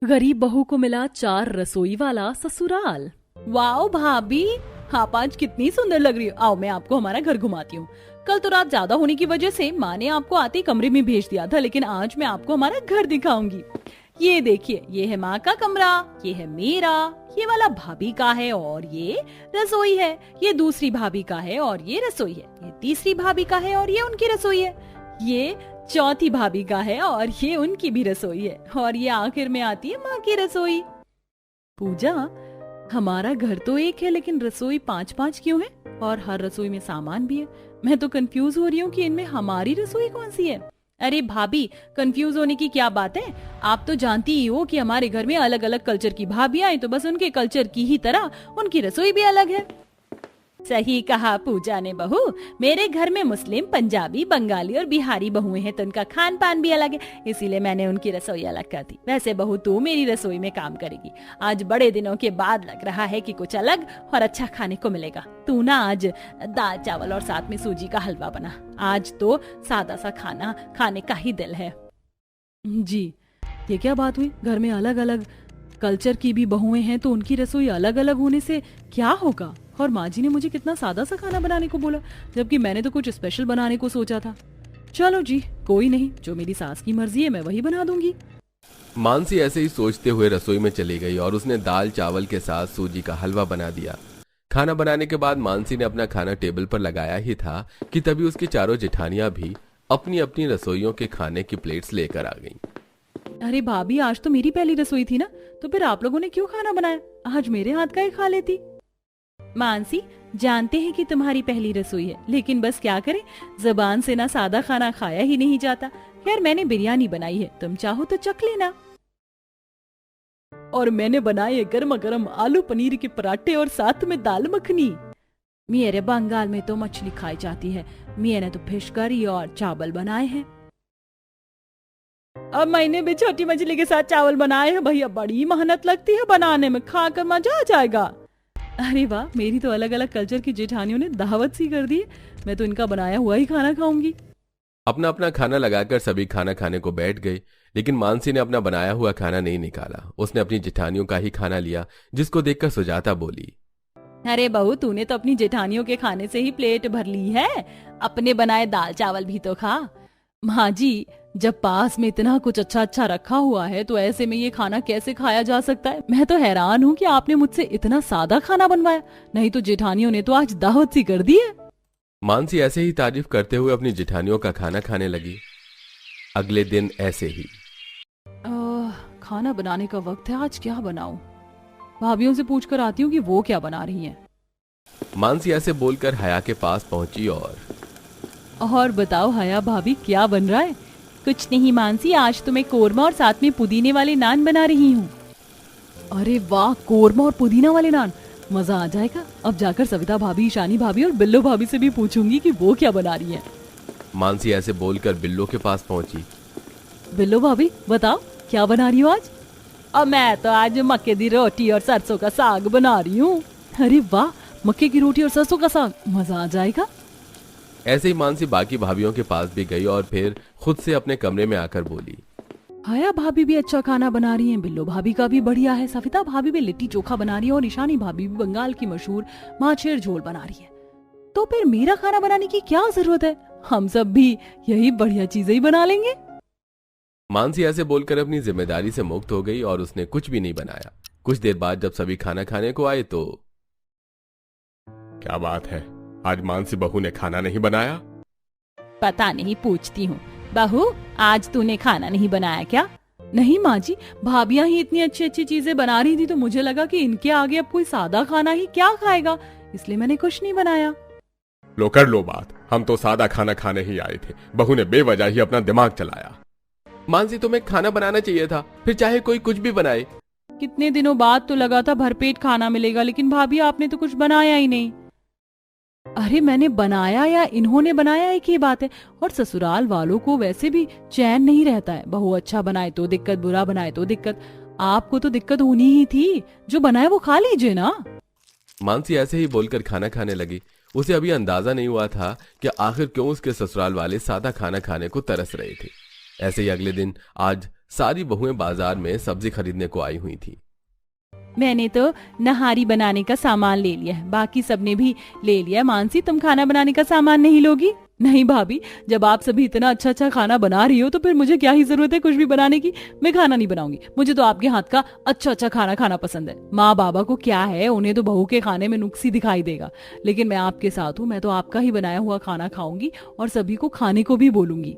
गरीब बहू को मिला 4 रसोई वाला ससुराल। वाओ भाभी, आप आज कितनी सुंदर लग रही हो। आओ मैं आपको हमारा घर घुमाती हूँ। कल तो रात ज्यादा होने की वजह से माँ ने आपको आते कमरे में भेज दिया था, लेकिन आज मैं आपको हमारा घर दिखाऊंगी। ये देखिए, ये है माँ का कमरा, ये है मेरा, ये वाला भाभी का है और ये रसोई है। ये दूसरी भाभी का है और ये रसोई है। ये तीसरी भाभी का है और ये उनकी रसोई है। ये चौथी भाभी का है और ये उनकी भी रसोई है। और ये आखिर में आती है माँ की रसोई। पूजा, हमारा घर तो एक है लेकिन रसोई 5-5 क्यों है? और हर रसोई में सामान भी है। मैं तो कंफ्यूज हो रही हूँ कि इनमें हमारी रसोई कौन सी है। अरे भाभी, कंफ्यूज होने की क्या बात है। आप तो जानती ही हो कि हमारे घर में अलग अलग कल्चर की भाभियां हैं, तो बस उनके कल्चर की ही तरह उनकी रसोई भी अलग है। सही कहा पूजा ने बहू। मेरे घर में मुस्लिम, पंजाबी, बंगाली और बिहारी बहुएं हैं, तो उनका खान पान भी अलग है, इसीलिए मैंने उनकी रसोई अलग कर दी। वैसे बहू, तू मेरी रसोई में काम करेगी। आज बड़े दिनों के बाद लग रहा है कि कुछ अलग और अच्छा खाने को मिलेगा। तू ना आज दाल चावल और साथ में सूजी का हलवा बना। आज तो सादा सा खाना खाने का ही दिल है। जी, ये क्या बात हुई? घर में अलग अलग कल्चर की भी बहुएं हैं तो उनकी रसोई अलग अलग होने से क्या होगा? और माँ जी ने मुझे कितना सादा सा खाना बनाने को बोला, जबकि मैंने तो कुछ स्पेशल बनाने को सोचा था। चलो जी, कोई नहीं, जो मेरी सास की मर्जी है मैं वही बना दूंगी। मानसी ऐसे ही सोचते हुए रसोई में चली गई और उसने दाल चावल के साथ सूजी का हलवा बना दिया। खाना बनाने के बाद मानसी ने अपना खाना टेबल पर लगाया ही था कि तभी उसकी चारों जेठानियां भी अपनी अपनी रसोइयों के खाने की प्लेट्स लेकर आ गईं। अरे भाभी, आज तो मेरी पहली रसोई थी ना, तो फिर आप लोगों ने क्यों खाना बनाया? आज मेरे हाथ का ही खा लेती। मानसी, जानते हैं कि तुम्हारी पहली रसोई है, लेकिन बस क्या करें, जबान से ना सादा खाना खाया ही नहीं जाता। खैर, मैंने बिरयानी बनाई है, तुम चाहो तो चख लेना। और मैंने बनाए है गर्मा गर्म आलू पनीर के पराठे और साथ में दाल मखनी। मेरे बंगाल में तो मछली खाई जाती है, मैंने तो फिश करी और चावल बनाए हैं। अब मैंने भी छोटी मछली के साथ चावल बनाए हैं भैया। बड़ी मेहनत लगती है बनाने में, खाकर मजा आ जाएगा। अरे वाह, मेरी तो अलग अलग कल्चर की जेठानियों ने दावत सी कर दी है। मैं तो इनका बनाया हुआ ही खाना खाऊंगी। अपना अपना खाना लगाकर सभी खाना खाने को बैठ गए, लेकिन मानसी ने अपना बनाया हुआ खाना नहीं निकाला। उसने अपनी जेठानियों का ही खाना लिया, जिसको देखकर सुजाता बोली, अरे बहू, तूने तो अपनी जेठानियों के खाने से ही प्लेट भर ली है, अपने बनाए दाल चावल भी तो खा। माँ जी, जब पास में इतना कुछ अच्छा अच्छा रखा हुआ है तो ऐसे में ये खाना कैसे खाया जा सकता है? मैं तो हैरान हूँ कि आपने मुझसे इतना सादा खाना बनवाया, नहीं तो जेठानियों ने तो आज दावत सी कर दी है। मानसी ऐसे ही तारीफ करते हुए अपनी जेठानियों का खाना खाने लगी। अगले दिन ऐसे ही खाना बनाने का वक्त है, आज क्या बनाऊं? भाभियों से पूछकर आती हूँ कि वो क्या बना रही हैं। मानसी ऐसे बोलकर हया के पास पहुंची और बताओ हया भाभी, क्या बन रहा है? कुछ नहीं मानसी, आज तो मैं कोरमा और साथ में पुदीने वाले नान बना रही हूँ। अरे वाह, कोरमा और पुदीना वाले नान, मजा आ जाएगा। अब जाकर सविता भाभी, ईशानी भाभी और बिल्लो भाभी से भी पूछूंगी कि वो क्या बना रही हैं। मानसी ऐसे बोलकर बिल्लो के पास पहुंची। बिल्लो भाभी, बताओ क्या बना रही हो आज? और मैं तो आज मक्के की रोटी और सरसों का साग बना रही हूँ। अरे वाह, मक्के की रोटी और सरसों का साग, मजा आ जाएगा। ऐसे ही मानसी बाकी भाभियों के पास भी गई और फिर खुद से अपने कमरे में आकर बोली, हया भाभी भी अच्छा खाना बना रही हैं, बिल्लो भाभी का भी बढ़िया है, सविता भाभी भी लिट्टी चोखा बना रही है और ईशानी भाभी भी बंगाल की मशहूर माछेर झोल बना रही है। तो फिर मेरा खाना बनाने की क्या जरूरत है? हम सब भी यही बढ़िया चीजें ही बना लेंगे। मानसी ऐसे बोलकर अपनी जिम्मेदारी से मुक्त हो गई और उसने कुछ भी नहीं बनाया। कुछ देर बाद जब सभी खाना खाने को आए तो, क्या बात है, आज मानसी बहू ने खाना नहीं बनाया? पता नहीं, पूछती हूँ। बहू, आज तूने खाना नहीं बनाया क्या? नहीं माँ जी, भाभियां ही इतनी अच्छी अच्छी चीजें बना रही थी तो मुझे लगा कि इनके आगे अब कोई सादा खाना ही क्या खाएगा, इसलिए मैंने कुछ नहीं बनाया। लो कर लो बात, हम तो सादा खाना खाने ही आए थे। बहू ने बेवजह ही अपना दिमाग चलाया। मानसी, तुम्हें खाना बनाना चाहिए था, फिर चाहे कोई कुछ भी बनाए। कितने दिनों बाद तो लगा था भरपेट खाना मिलेगा, लेकिन भाभी आपने तो कुछ बनाया ही नहीं। अरे मैंने बनाया या इन्होंने बनाया एक ही बात है। और ससुराल वालों को वैसे भी चैन नहीं रहता है, बहू अच्छा बनाए तो दिक्कत, बुरा बनाए तो दिक्कत। आपको तो दिक्कत होनी ही थी, जो बनाए वो खा लीजिए ना। मानसी ऐसे ही बोलकर खाना खाने लगी। उसे अभी अंदाजा नहीं हुआ था कि आखिर क्यों उसके ससुराल वाले सादा खाना खाने को तरस रहे थे। ऐसे ही अगले दिन आज सारी बहुएं बाजार में सब्जी खरीदने को आई हुई थी। मैंने तो नहारी बनाने का सामान ले लिया है, बाकी सबने भी ले लिया है। मानसी, तुम खाना बनाने का सामान नहीं लोगी? नहीं भाभी, जब आप सभी इतना अच्छा अच्छा खाना बना रही हो तो फिर मुझे क्या ही जरूरत है कुछ भी बनाने की। मैं खाना नहीं बनाऊंगी, मुझे तो आपके हाथ का अच्छा अच्छा खाना खाना पसंद है। माँ बाबा को क्या है, उन्हें तो बहू के खाने में नुक्स ही दिखाई देगा, लेकिन मैं आपके साथ हूँ। मैं तो आपका ही बनाया हुआ खाना खाऊंगी और सभी को खाने को भी बोलूंगी।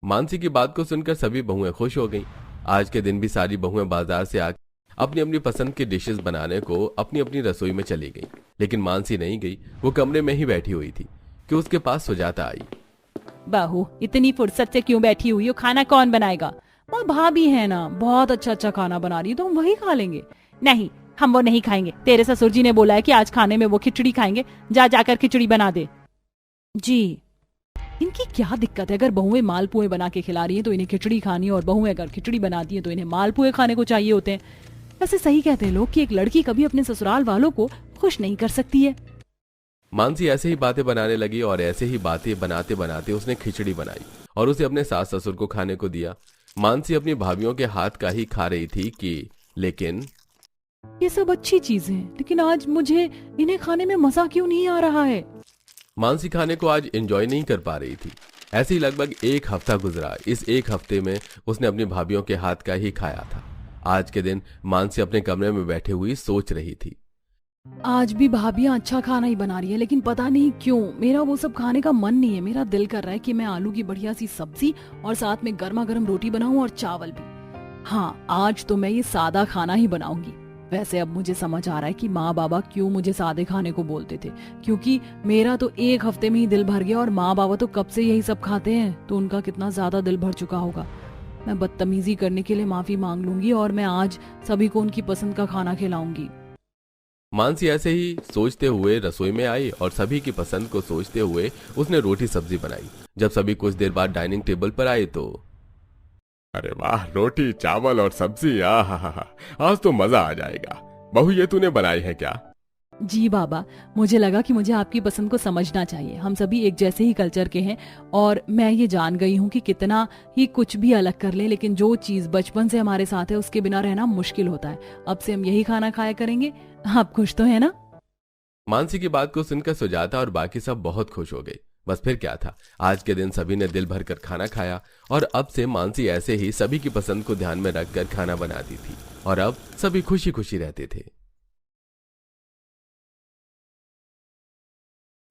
मानसी की बात को सुनकर सभी बहुएं खुश हो गईं। आज के दिन भी सारी बहुएं बाजार से आकर अपनी अपनी पसंद की डिशेस बनाने को अपनी अपनी रसोई में चली गई, लेकिन मानसी नहीं गई। वो कमरे में ही बैठी हुई थी कि उसके पास सुजाता आई। बहू, इतनी फुर्सत से क्यों बैठी हुई हो? खाना कौन बनाएगा? वो भाभी है ना, बहुत अच्छा अच्छा खाना बना रही है, तो हम वही खा लेंगे। नहीं, हम वो नहीं खाएंगे। तेरे ससुर जी ने बोला है कि आज खाने में वो खिचड़ी खाएंगे। जा जाकर खिचड़ी बना दे। जी, इनकी क्या दिक्कत है? अगर बहुएं मालपुए बना के खिला रही है तो इन्हें खिचड़ी खानी है, और बहुएं अगर खिचड़ी बनाती है तो इन्हें मालपुए खाने को चाहिए होते हैं। वैसे सही कहते हैं लोग कि एक लड़की कभी अपने ससुराल वालों को खुश नहीं कर सकती है। मानसी ऐसे ही बातें बनाने लगी और ऐसे ही बातें बनाते बनाते उसने खिचड़ी बनाई और उसे अपने सास ससुर को खाने को दिया। मानसी अपनी भाभीयों के हाथ का ही खा रही थी कि लेकिन ये सब अच्छी चीजें हैं, लेकिन आज मुझे इन्हें खाने में मजा क्यों नहीं आ रहा है? मानसी खाने को आज एंजॉय नहीं कर पा रही थी। ऐसे ही लगभग एक हफ्ता गुजरा। इस एक हफ्ते में उसने अपनी भाभीयों के हाथ का ही खाया था। आज के दिन मानसी अपने कमरे में बैठे हुई सोच रही थी। आज भी भाभियां अच्छा खाना ही बना रही है, लेकिन पता नहीं क्यों मेरा वो सब खाने का मन नहीं है। मेरा दिल कर रहा है कि मैं आलू की बढ़िया सी सब्जी और साथ में गर्मा गर्म रोटी बनाऊं और चावल भी। हाँ, आज तो मैं ये सादा खाना ही बनाऊंगी। वैसे अब मुझे समझ आ रहा है कि माँ बाबा क्यों मुझे सादे खाने को बोलते थे, क्योंकि मेरा तो एक हफ्ते में ही दिल भर गया और माँ बाबा तो कब से यही सब खाते हैं, तो उनका कितना ज्यादा दिल भर चुका होगा। मैं बदतमीजी करने के लिए माफी मांग लूंगी और मैं आज सभी को उनकी पसंद का खाना खिलाऊंगी। मानसी ऐसे ही सोचते हुए रसोई में आई और सभी की पसंद को सोचते हुए उसने रोटी सब्जी बनाई। जब सभी कुछ देर बाद डाइनिंग टेबल पर आए तो अरे वाह, रोटी चावल और सब्जी, आहा, आज तो मजा आ जाएगा। बहू, ये तूने बनाई है क्या? जी बाबा, मुझे लगा कि मुझे आपकी पसंद को समझना चाहिए। हम सभी एक जैसे ही कल्चर के हैं और मैं ये जान गई हूँ कि कितना ही कुछ भी अलग कर ले, लेकिन जो चीज बचपन से हमारे साथ है उसके बिना रहना मुश्किल होता है। अब से हम यही खाना खाया करेंगे। आप खुश तो है ना? मानसी की बात को सुनकर सुजाता और बाकी सब बहुत खुश हो गए। बस फिर क्या था, आज के दिन सभी ने दिल भर कर खाना खाया और अब से मानसी ऐसे ही सभी की पसंद को ध्यान में रखकर खाना बनाती थी और अब सभी खुशी खुशी रहते थे।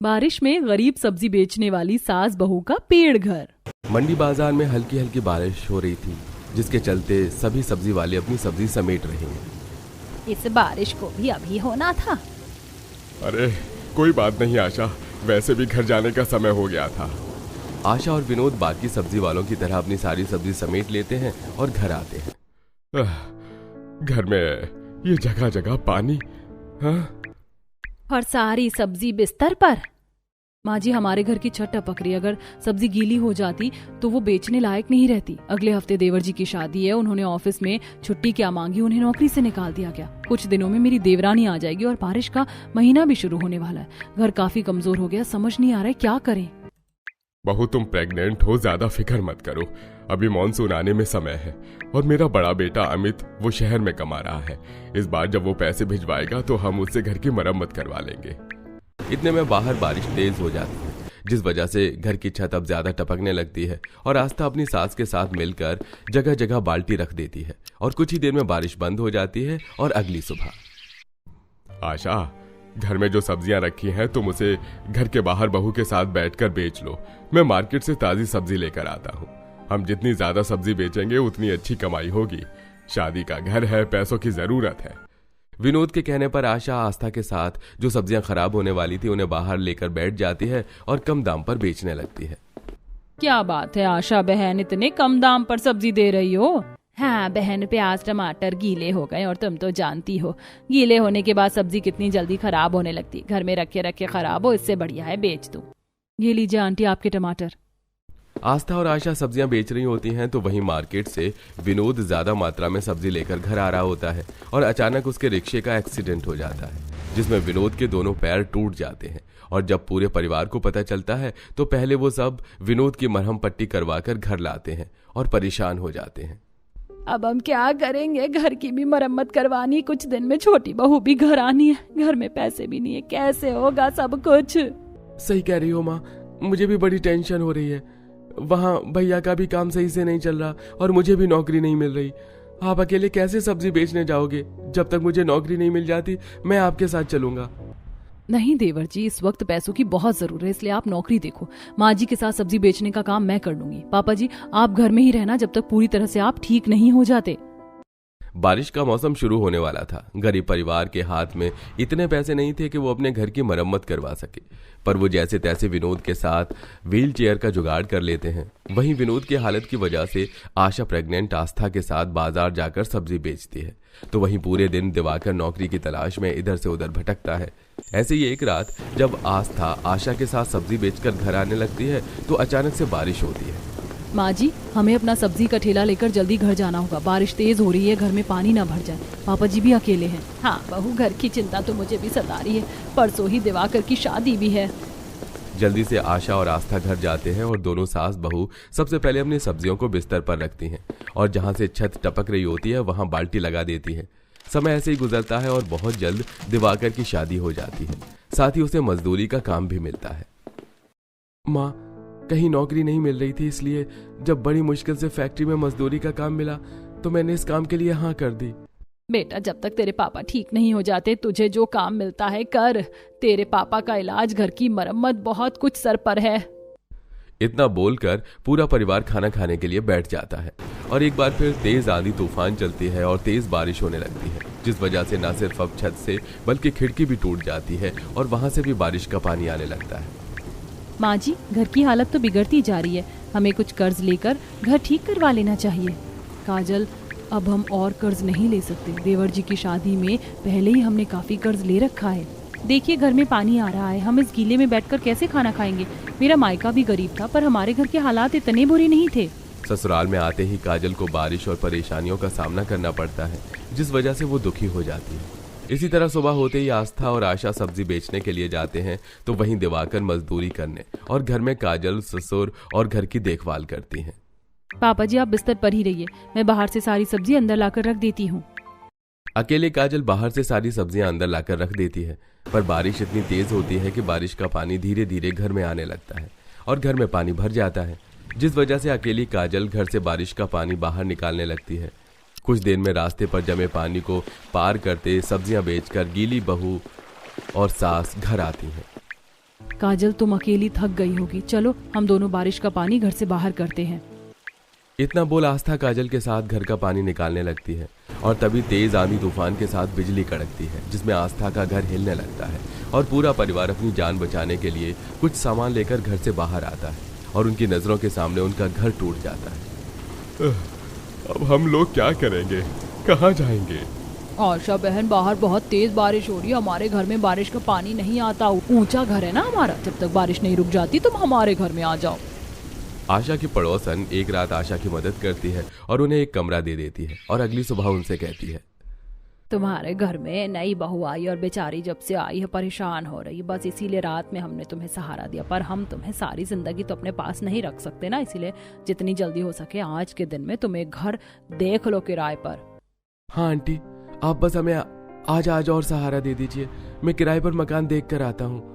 बारिश में गरीब सब्जी बेचने वाली सास बहू का पेड़ घर। मंडी बाजार में हल्की हल्की बारिश हो रही थी, जिसके चलते सभी सब्जी वाले अपनी सब्जी समेट रहे हैं। इस बारिश को भी अभी होना था। अरे कोई बात नहीं आशा, वैसे भी घर जाने का समय हो गया था। आशा और विनोद बाकी सब्जी वालों की तरह अपनी सारी सब्जी समेट लेते हैं और घर आते हैं। घर में ये जगह जगह पानी, हाँ? और सारी सब्जी बिस्तर पर। माँ जी, हमारे घर की छत टपक रही। अगर सब्जी गीली हो जाती तो वो बेचने लायक नहीं रहती। अगले हफ्ते देवर जी की शादी है, उन्होंने ऑफिस में छुट्टी क्या मांगी, उन्हें नौकरी से निकाल दिया गया। कुछ दिनों में मेरी देवरानी आ जाएगी और बारिश का महीना भी शुरू होने वाला है। घर काफी कमजोर हो गया, समझ नहीं आ रहा है क्या करें। बहू, तुम प्रेग्नेंट हो, ज्यादा फिक्र मत करो। अभी मॉनसून आने में समय है और मेरा बड़ा बेटा अमित वो शहर में कमा रहा है। इस बार जब वो पैसे भिजवाएगा तो हम उससे घर की मरम्मत करवा लेंगे। इतने में बाहर बारिश तेज हो जाती है, जिस वजह से घर की छत अब ज्यादा टपकने लगती है और आस्था अपनी सास के साथ मिलकर जगह जगह बाल्टी रख देती है और कुछ ही देर में बारिश बंद हो जाती है और अगली सुबह। आशा, घर में जो सब्जियां रखी हैं तुम उसे घर के बाहर बहू के साथ बैठकर बेच लो। मैं मार्केट से ताजी सब्जी लेकर आता हूँ। हम जितनी ज्यादा सब्जी बेचेंगे उतनी अच्छी कमाई होगी। शादी का घर है, पैसों की जरूरत है। विनोद के कहने पर आशा आस्था के साथ जो सब्जियां खराब होने वाली थी उन्हें बाहर लेकर बैठ जाती है और कम दाम पर बेचने लगती है। क्या बात है आशा बहन, इतने कम दाम पर सब्जी दे रही हो? हाँ बहन, प्याज टमाटर गीले हो गए और तुम तो जानती हो गीले होने के बाद सब्जी कितनी जल्दी खराब होने लगती। घर में रखे रखे खराब हो, इससे बढ़िया है बेच दो। ये लीजिए आंटी आपके टमाटर। आस्था और आशा सब्जियां बेच रही होती हैं तो वहीं मार्केट से विनोद ज्यादा मात्रा में सब्जी लेकर घर आ रहा होता है और अचानक उसके रिक्शे का एक्सीडेंट हो जाता है, जिसमें विनोद के दोनों पैर टूट जाते हैं। और जब पूरे परिवार को पता चलता है तो पहले वो सब विनोद की मरहम पट्टी करवाकर घर लाते हैं और परेशान हो जाते हैं। अब हम क्या करेंगे, घर की भी मरम्मत करवानी, कुछ दिन में छोटी बहू भी घर आनी है, घर में पैसे भी नहीं है, कैसे होगा सब कुछ। सही कह रही हो माँ, मुझे भी बड़ी टेंशन हो रही है। वहाँ भैया का भी काम सही से नहीं चल रहा और मुझे भी नौकरी नहीं मिल रही। आप अकेले कैसे सब्जी बेचने जाओगे? जब तक मुझे नौकरी नहीं मिल जाती मैं आपके साथ चलूंगा। नहीं देवर जी, इस वक्त पैसों की बहुत जरूरत है, इसलिए आप नौकरी देखो। माँ जी के साथ सब्जी बेचने का काम मैं कर लूंगी। पापा जी आप घर में ही रहना जब तक पूरी तरह से आप ठीक नहीं हो जाते। बारिश का मौसम शुरू होने वाला था। गरीब परिवार के हाथ में इतने पैसे नहीं थे कि वो अपने घर की मरम्मत करवा सके, पर वो जैसे तैसे विनोद के साथ व्हील चेयर का जुगाड़ कर लेते हैं। वहीं विनोद की हालत की वजह से आशा प्रेग्नेंट आस्था के साथ बाजार जाकर सब्जी बेचती है, तो वहीं पूरे दिन दिवाकर नौकरी की तलाश में इधर से उधर भटकता है। ऐसे ही एक रात जब आस्था आशा के साथ सब्जी बेचकर घर आने लगती है तो अचानक से बारिश होती है। माँ जी हमें अपना सब्जी का ठेला लेकर जल्दी घर जाना होगा, बारिश तेज हो रही है, घर में पानी ना भर जाए। पापा जी भी अकेले हैं। हाँ बहू, घर की चिंता तो मुझे भी सता रही है, परसों ही दिवाकर की शादी भी है। जल्दी से आशा और आस्था घर जाते हैं और दोनों सास बहू सबसे पहले अपनी सब्जियों को बिस्तर पर रखती हैं और जहां से छत टपक रही होती है वहां बाल्टी लगा देती है। समय ऐसे ही गुजरता है और बहुत जल्द दिवाकर की शादी हो जाती है, साथ ही उसे मजदूरी का काम भी मिलता है। माँ, कहीं नौकरी नहीं मिल रही थी, इसलिए जब बड़ी मुश्किल से फैक्ट्री में मजदूरी का काम मिला तो मैंने इस काम के लिए हाँ कर दी। बेटा जब तक तेरे पापा ठीक नहीं हो जाते तुझे जो काम मिलता है कर। तेरे पापा का इलाज, घर की मरम्मत, बहुत कुछ सर पर है। इतना बोलकर पूरा परिवार खाना खाने के लिए बैठ जाता है और एक बार फिर तेज आंधी तूफान चलती है और तेज बारिश होने लगती है, जिस वजह से न सिर्फ अब छत से बल्कि खिड़की भी टूट जाती है और वहां से भी बारिश का पानी आने लगता है। माँ जी घर की हालत तो बिगड़ती जा रही है, हमें कुछ कर्ज लेकर घर ठीक करवा लेना चाहिए। काजल अब हम और कर्ज नहीं ले सकते, देवर जी की शादी में पहले ही हमने काफी कर्ज ले रखा है। देखिए घर में पानी आ रहा है, हम इस गीले में बैठकर कैसे खाना खाएंगे। मेरा मायका भी गरीब था पर हमारे घर के हालात इतने बुरे नहीं थे। ससुराल में आते ही काजल को बारिश और परेशानियों का सामना करना पड़ता है, जिस वजह से वो दुखी हो जाती है। इसी तरह सुबह होते ही आस्था और आशा सब्जी बेचने के लिए जाते हैं तो वहीं दिवाकर मजदूरी करने और घर में काजल ससुर और घर की देखभाल करती हैं। पापा जी आप बिस्तर पर ही रहिए, मैं बाहर से सारी सब्जी अंदर लाकर रख देती हूँ। अकेले काजल बाहर से सारी सब्जियां अंदर लाकर रख देती है, पर बारिश इतनी तेज होती है कि बारिश का पानी धीरे धीरे घर में आने लगता है और घर में पानी भर जाता है, जिस वजह से अकेली काजल घर से बारिश का पानी बाहर निकालने लगती है। कुछ देर में रास्ते पर जमे पानी को पार करते सब्जियां बेचकर गीली बहू और सास घर आती हैं। काजल तुम अकेली थक गई होगी, चलो हम दोनों बारिश का पानी घर से बाहर करते हैं। इतना बोल आस्था काजल के साथ घर का पानी निकालने लगती है और तभी तेज आंधी तूफान के साथ बिजली कड़कती है, जिसमें आस्था का घर हिलने लगता है और पूरा परिवार अपनी जान बचाने के लिए कुछ सामान लेकर घर से बाहर आता है और उनकी नजरों के सामने उनका घर टूट जाता है। अब हम लोग क्या करेंगे, कहाँ जाएंगे? आशा बहन बाहर बहुत तेज बारिश हो रही है, हमारे घर में बारिश का पानी नहीं आता, ऊंचा घर है ना हमारा, जब तक बारिश नहीं रुक जाती तुम हमारे घर में आ जाओ। आशा की पड़ोसन एक रात आशा की मदद करती है और उन्हें एक कमरा दे देती है और अगली सुबह उनसे कहती है, तुम्हारे घर में नई बहू आई और बेचारी जब से आई है परेशान हो रही है, बस इसीलिए रात में हमने तुम्हें सहारा दिया, पर हम तुम्हें सारी जिंदगी तो अपने पास नहीं रख सकते ना, इसीलिए जितनी जल्दी हो सके आज के दिन में तुम एक घर देख लो किराए पर। हाँ आंटी, आप बस हमें आज और सहारा दे दीजिए, मैं किराए पर मकान देख कर आता हूँ।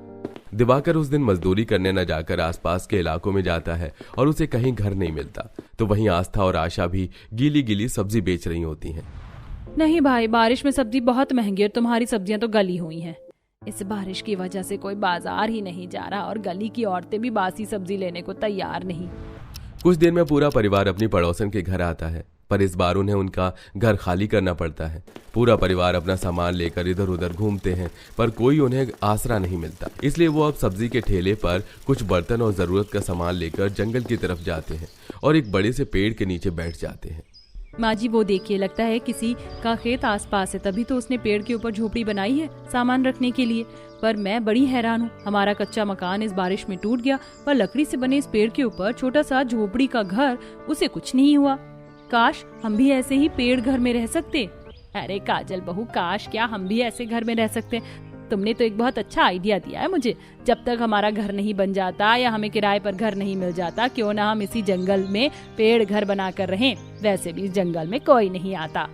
दिवाकर उस दिन मजदूरी करने न जाकर आसपास के इलाकों में जाता है और उसे कहीं घर नहीं मिलता, तो वहीं आस्था और आशा भी गीली गीली सब्जी बेच रही होती हैं। नहीं भाई, बारिश में सब्जी बहुत महंगी है, तुम्हारी सब्जियां तो गली हुई हैं। इस बारिश की वजह से कोई बाजार ही नहीं जा रहा और गली की औरतें भी बासी सब्जी लेने को तैयार नहीं। कुछ देर में पूरा परिवार अपनी पड़ोसन के घर आता है, पर इस बार उन्हें उनका घर खाली करना पड़ता है। पूरा परिवार अपना सामान लेकर इधर उधर घूमते हैं, पर कोई उन्हें आसरा नहीं मिलता, इसलिए वो अब सब्जी के ठेले पर कुछ बर्तन और जरूरत का सामान लेकर जंगल की तरफ जाते हैं और एक बड़े से पेड़ के नीचे बैठ जाते हैं। माँ जी वो देखिए, लगता है किसी का खेत आसपास है, तभी तो उसने पेड़ के ऊपर झोपड़ी बनाई है सामान रखने के लिए। पर मैं बड़ी हैरान हूँ, हमारा कच्चा मकान इस बारिश में टूट गया, पर लकड़ी से बने इस पेड़ के ऊपर छोटा सा झोपड़ी का घर, उसे कुछ नहीं हुआ। काश हम भी ऐसे ही पेड़ घर में रह सकते। अरे काजल बहू, काश क्या हम भी ऐसे घर में रह सकते। तुमने तो एक बहुत अच्छा आइडिया दिया है मुझे। जब तक हमारा घर नहीं बन जाता या हमें किराए पर घर नहीं मिल जाता, क्यों ना हम इसी जंगल में पेड़ घर बनाकर रहें। वैसे भी इस जंगल में कोई नहीं आता।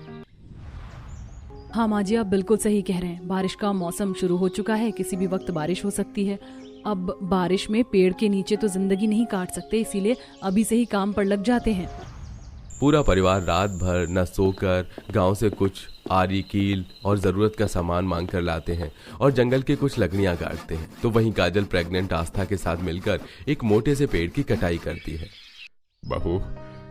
हाँ माँ जी, आप बिल्कुल सही कह रहे हैं। बारिश का मौसम शुरू हो चुका है, किसी भी वक्त बारिश हो सकती है। अब बारिश में पेड़ के नीचे तो जिंदगी नहीं काट सकते, इसीलिए अभी से ही काम पर लग जाते हैं। पूरा परिवार रात भर न सोकर गांव से कुछ आरी कील और जरूरत का सामान मांग कर लाते हैं और जंगल के कुछ लकड़ियां काटते हैं। तो वहीं काजल प्रेग्नेंट आस्था के साथ मिलकर एक मोटे से पेड़ की कटाई करती है। बहू,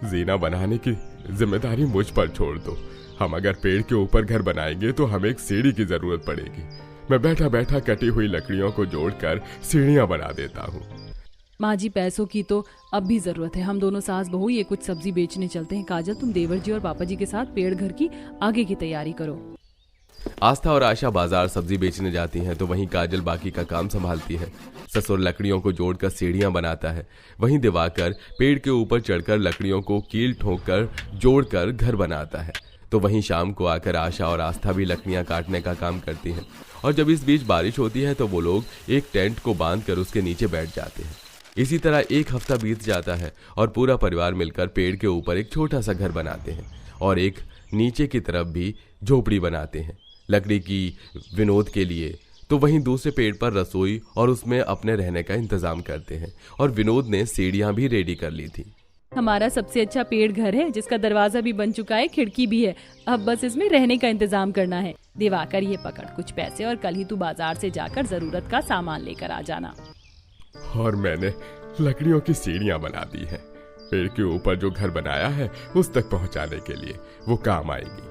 जीना बनाने की जिम्मेदारी मुझ पर छोड़ दो। हम अगर पेड़ के ऊपर घर बनाएंगे तो हमें एक सीढ़ी की जरूरत पड़ेगी। मैं बैठा बैठा कटी हुई लकड़ियों को जोड़कर सीढ़ियां बना देता हूँ। माँ जी, पैसों की तो अब भी जरूरत है। हम दोनों सास बहू ये कुछ सब्जी बेचने चलते हैं। काजल, तुम देवर जी और पापा जी के साथ पेड़ घर की आगे की तैयारी करो। आस्था और आशा बाजार सब्जी बेचने जाती हैं, तो वहीं काजल बाकी का काम संभालती है। ससुर लकड़ियों को जोड़कर सीढ़ियां बनाता है, वहीं दिवाकर पेड़ के ऊपर चढ़कर लकड़ियों को कील ठोंककर जोड़कर घर बनाता है। तो वहीं शाम को आकर आशा और आस्था भी लकड़ियां काटने का काम करती हैं। और जब इस बीच बारिश होती है तो वो लोग एक टेंट को बांधकर उसके नीचे बैठ जाते हैं। इसी तरह एक हफ्ता बीत जाता है और पूरा परिवार मिलकर पेड़ के ऊपर एक छोटा सा घर बनाते हैं और एक नीचे की तरफ भी झोपड़ी बनाते हैं लकड़ी की विनोद के लिए। तो वहीं दूसरे पेड़ पर रसोई और उसमें अपने रहने का इंतजाम करते हैं और विनोद ने सीढ़ियां भी रेडी कर ली थी। हमारा सबसे अच्छा पेड़ घर है, जिसका दरवाजा भी बन चुका है, खिड़की भी है। अब बस इसमें रहने का इंतजाम करना है। दिवाकर, ये पकड़ कुछ पैसे और कल ही तू बाजार से जाकर जरूरत का सामान लेकर आ जाना। और मैंने लकड़ियों की सीढ़ियां बना दी है। पेड़ के ऊपर जो घर बनाया है उस तक पहुंचाने के लिए वो काम आएगी।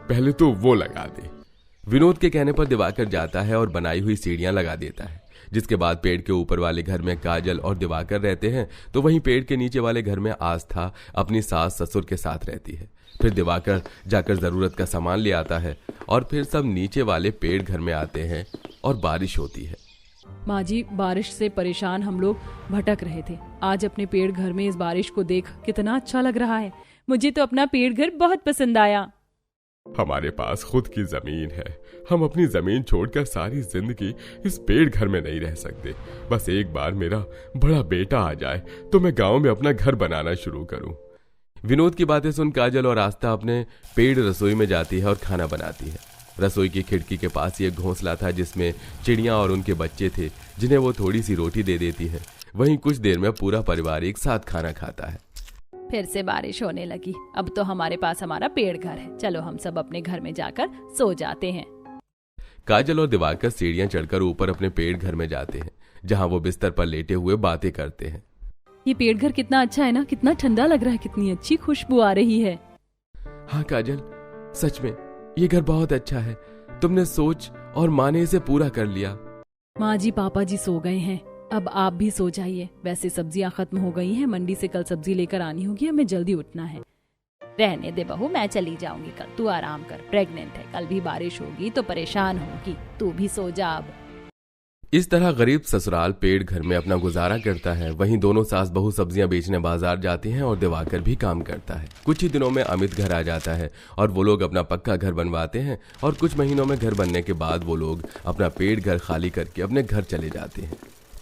पहले तो वो लगा दे। विनोद के कहने पर दिवाकर जाता है और बनाई हुई सीढ़ियां लगा देता है, जिसके बाद पेड़ के ऊपर वाले घर में काजल और दिवाकर रहते हैं। तो वहीं पेड़ के नीचे वाले घर में आस्था अपनी सास ससुर के साथ रहती है। फिर दिवाकर जाकर जरूरत का सामान ले आता है और फिर सब नीचे वाले पेड़ घर में आते हैं और बारिश होती है। माँ जी, बारिश से परेशान हम लोग भटक रहे थे। आज अपने पेड़ घर में इस बारिश को देख कितना अच्छा लग रहा है। मुझे तो अपना पेड़ घर बहुत पसंद आया। हमारे पास खुद की जमीन है। हम अपनी जमीन छोड़कर सारी जिंदगी इस पेड़ घर में नहीं रह सकते। बस एक बार मेरा बड़ा बेटा आ जाए तो मैं गांव में अपना घर बनाना शुरू करूं। विनोद की बातें सुन काजल और आस्था अपने पेड़ रसोई में जाती है और खाना बनाती है। रसोई की खिड़की के पास ही एक घोंसला था जिसमें चिड़ियां और उनके बच्चे थे, जिन्हें वो थोड़ी सी रोटी दे देती है। वहीं कुछ देर में पूरा परिवार एक साथ खाना खाता है। फिर से बारिश होने लगी। अब तो हमारे पास हमारा पेड़ घर है। चलो हम सब अपने घर में जाकर सो जाते हैं। काजल और दिवाकर सीढ़ियां चढ़कर ऊपर अपने पेड़ घर में जाते हैं, जहां वो बिस्तर पर लेटे हुए बातें करते हैं। ये पेड़ घर कितना अच्छा है ना, कितना ठंडा लग रहा है, कितनी अच्छी खुशबू आ रही है। हाँ काजल, सच में ये घर बहुत अच्छा है। तुमने सोच और माँ ने इसे पूरा कर लिया। माँ जी, पापा जी सो गए हैं, अब आप भी सो जाइए। वैसे सब्जियां खत्म हो गई हैं, मंडी से कल सब्जी लेकर आनी होगी, हमें जल्दी उठना है। रहने दे बहू, मैं चली जाऊंगी कल, तू आराम कर। प्रेग्नेंट है, कल भी बारिश होगी तो परेशान होगी, तू भी सो जा अब। इस तरह गरीब ससुराल पेड़ घर में अपना गुजारा करता है। वहीं दोनों सास बहू सब्जियां बेचने बाजार जाती हैं और दिवाकर भी काम करता है। कुछ ही दिनों में अमित घर आ जाता है और वो लोग अपना पक्का घर बनवाते हैं और कुछ महीनों में घर बनने के बाद वो लोग अपना पेड़ घर खाली करके अपने घर चले जाते हैं।